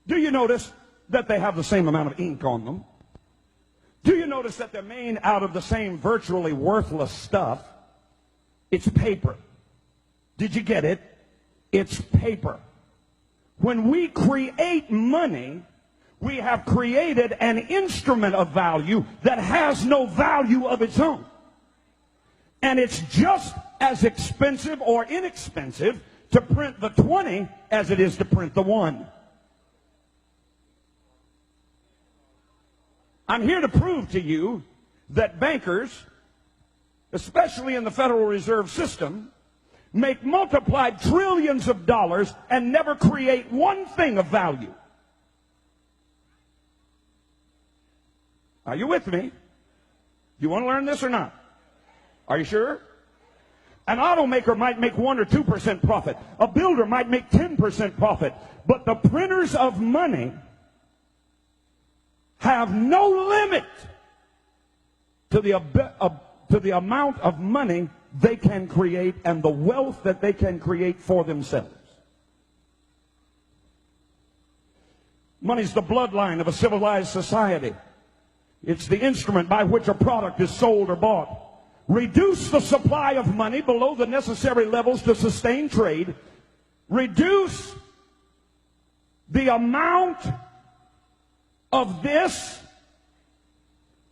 Do you notice that they have the same amount of ink on them? Do you notice that they're made out of the same virtually worthless stuff? It's paper. Did you get it? It's paper. When we create money, we have created an instrument of value that has no value of its own. And it's just as expensive or inexpensive to print the 20 as it is to print the 1. I'm here to prove to you that bankers, especially in the Federal Reserve System, make multiplied trillions of dollars and never create one thing of value. Are you with me? You want to learn this or not? Are you sure? An automaker might make 1 or 2% profit. A builder might make 10% profit. But the printers of money have no limit to the amount of money they can create and the wealth that they can create for themselves. Money's the bloodline of a civilized society. It's the instrument by which a product is sold or bought. Reduce the supply of money below the necessary levels to sustain trade. Reduce the amount of this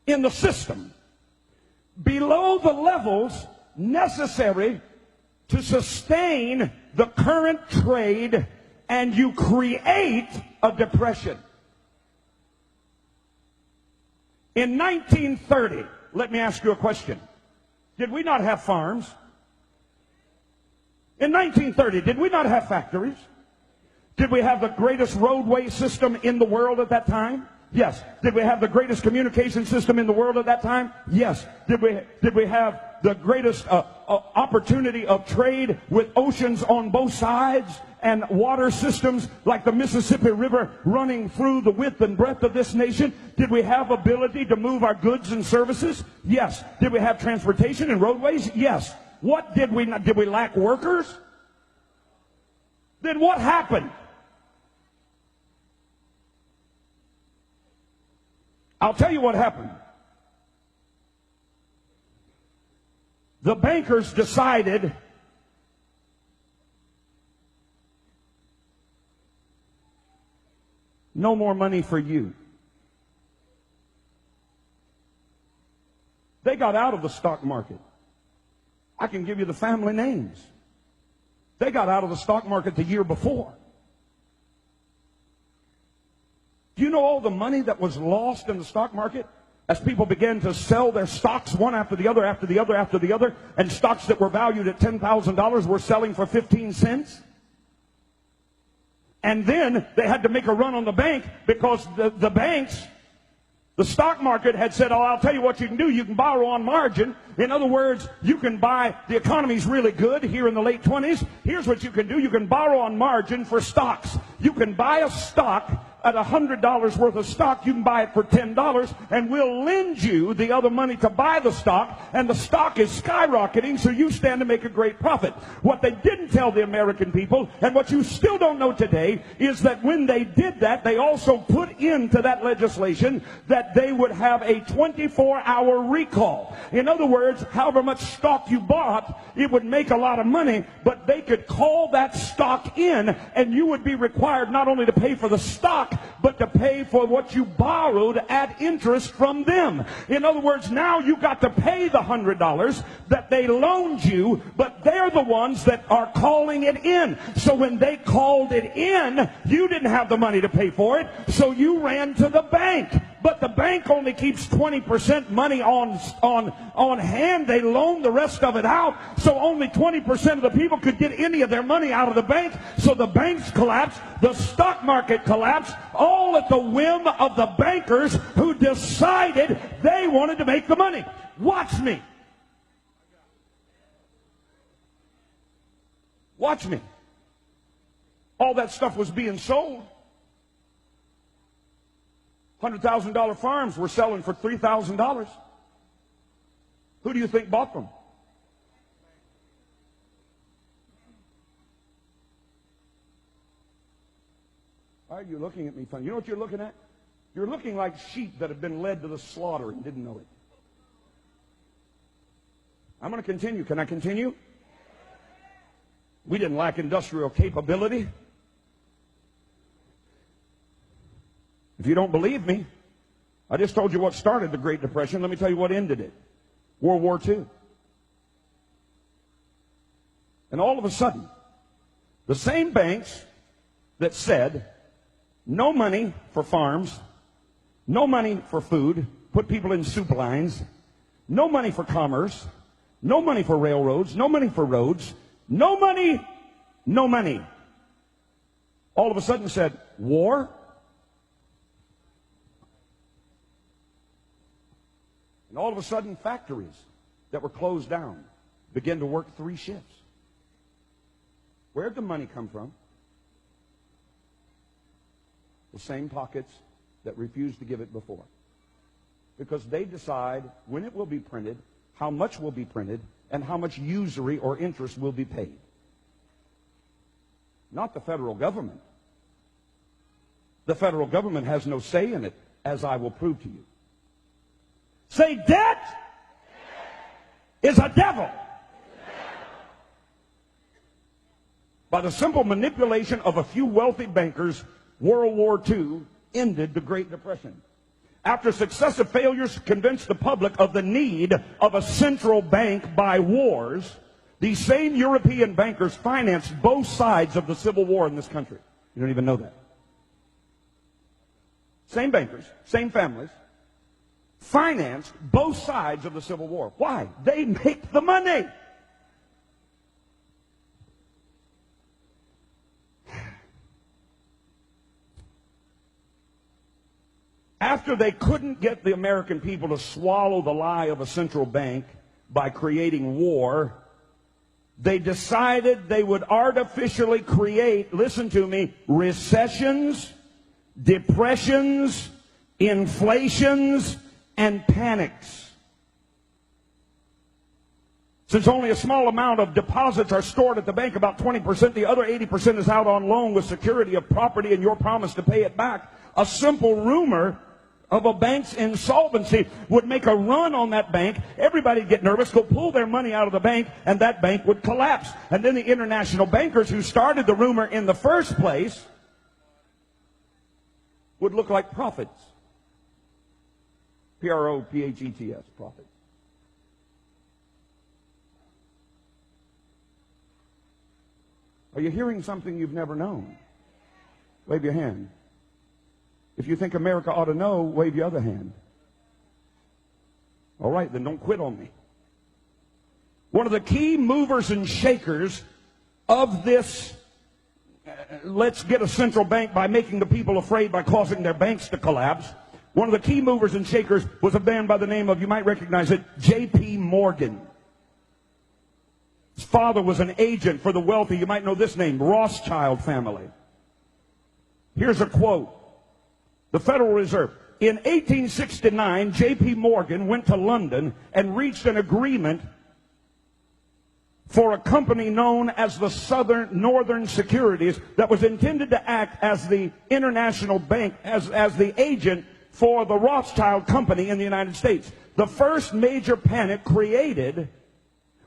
in the system below the levels necessary to sustain the current trade, and you create a depression. In 1930, let me ask you a question. Did we not have farms? In 1930, did we not have factories? Did we have the greatest roadway system in the world at that time? Yes. Did we have the greatest communication system in the world at that time? Yes. Did we have the greatest opportunity of trade with oceans on both sides and water systems like the Mississippi River running through the width and breadth of this nation? Did we have ability to move our goods and services? Yes. Did we have transportation and roadways? Yes. What did we not? Did we lack workers? Then what happened? I'll tell you what happened. The bankers decided no more money for you. They got out of the stock market. I can give you the family names. They got out of the stock market the year before. Do you know all the money that was lost in the stock market as people began to sell their stocks one after the other, after the other, after the other, and stocks that were valued at $10,000 were selling for 15 cents? And then they had to make a run on the bank because the banks, the stock market had said, oh, I'll tell you what you can do. You can borrow on margin. In other words, you can buy, the economy's really good here in the late 20s. Here's what you can do. You can borrow on margin for stocks. You can buy a stock at $100 worth of stock. You can buy it for $10, and we'll lend you the other money to buy the stock, and the stock is skyrocketing, so you stand to make a great profit. What they didn't tell the American people, and what you still don't know today, is that when they did that, they also put into that legislation that they would have a 24-hour recall. In other words, however much stock you bought, it would make a lot of money, but they could call that stock in, and you would be required not only to pay for the stock, but to pay for what you borrowed at interest from them. In other words, now you got to pay the $100 that they loaned you, but they're the ones that are calling it in. So when they called it in, you didn't have the money to pay for it, so you ran to the bank. But the bank only keeps 20% money on hand. They loan the rest of it out, so only 20% of the people could get any of their money out of the bank. So the banks collapsed, the stock market collapsed, all at the whim of the bankers who decided they wanted to make the money. Watch me. Watch me. All that stuff was being sold. $100,000 farms were selling for $3,000. Who do you think bought them? Why are you looking at me funny? You know what you're looking at? You're looking like sheep that have been led to the slaughter and didn't know it. I'm going to continue. Can I continue? We didn't lack industrial capability. If you don't believe me, I just told you what started the Great Depression. Let me tell you what ended it. World War II. And all of a sudden, the same banks that said no money for farms, no money for food, put people in soup lines, no money for commerce, no money for railroads, no money for roads, no money, no money. All of a sudden said, war? And all of a sudden, factories that were closed down began to work 3 shifts. Where'd the money come from? The same pockets that refused to give it before. Because they decide when it will be printed, how much will be printed, and how much usury or interest will be paid. Not the federal government. The federal government has no say in it, as I will prove to you. Say, debt is a devil. By the simple manipulation of a few wealthy bankers, World War II ended the Great Depression. After successive failures to convince the public of the need of a central bank by wars, these same European bankers financed both sides of the Civil War in this country. You don't even know that. Same bankers, same families, financed both sides of the Civil War. Why? They make the money. After they couldn't get the American people to swallow the lie of a central bank by creating war, they decided they would artificially create, listen to me, recessions, depressions, inflations, and panics. Since only a small amount of deposits are stored at the bank, about 20%, the other 80% is out on loan with security of property and your promise to pay it back. A simple rumor of a bank's insolvency would make a run on that bank. Everybody would get nervous, go pull their money out of the bank, and that bank would collapse. And then the international bankers who started the rumor in the first place would look like prophets. P-R-O-P-H-E-T-S, prophet. Are you hearing something you've never known? Wave your hand. If you think America ought to know, wave your other hand. All right, then don't quit on me. One of the key movers and shakers of this, let's get a central bank by making the people afraid by causing their banks to collapse. One of the key movers and shakers was a man by the name of, you might recognize it, J.P. Morgan. His father was an agent for the wealthy, you might know this name, Rothschild family. Here's a quote. The Federal Reserve. In 1869, J.P. Morgan went to London and reached an agreement for a company known as the Northern Securities that was intended to act as the international bank, as the agent for the Rothschild company in the United States. The first major panic created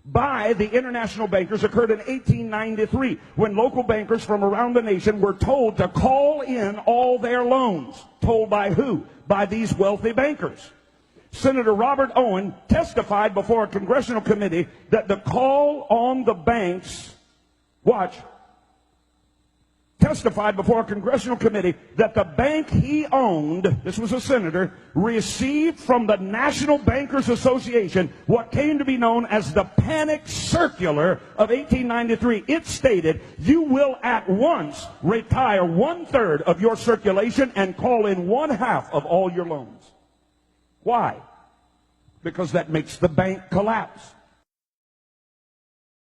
by the international bankers occurred in 1893 when local bankers from around the nation were told to call in all their loans. Told by who? By these wealthy bankers. Senator Robert Owen testified before a congressional committee that the call on the banks, testified before a congressional committee that the bank he owned, this was a senator, received from the National Bankers Association what came to be known as the Panic Circular of 1893. It stated, you will at once retire 1/3 of your circulation and call in 1/2 of all your loans. Why? Because that makes the bank collapse.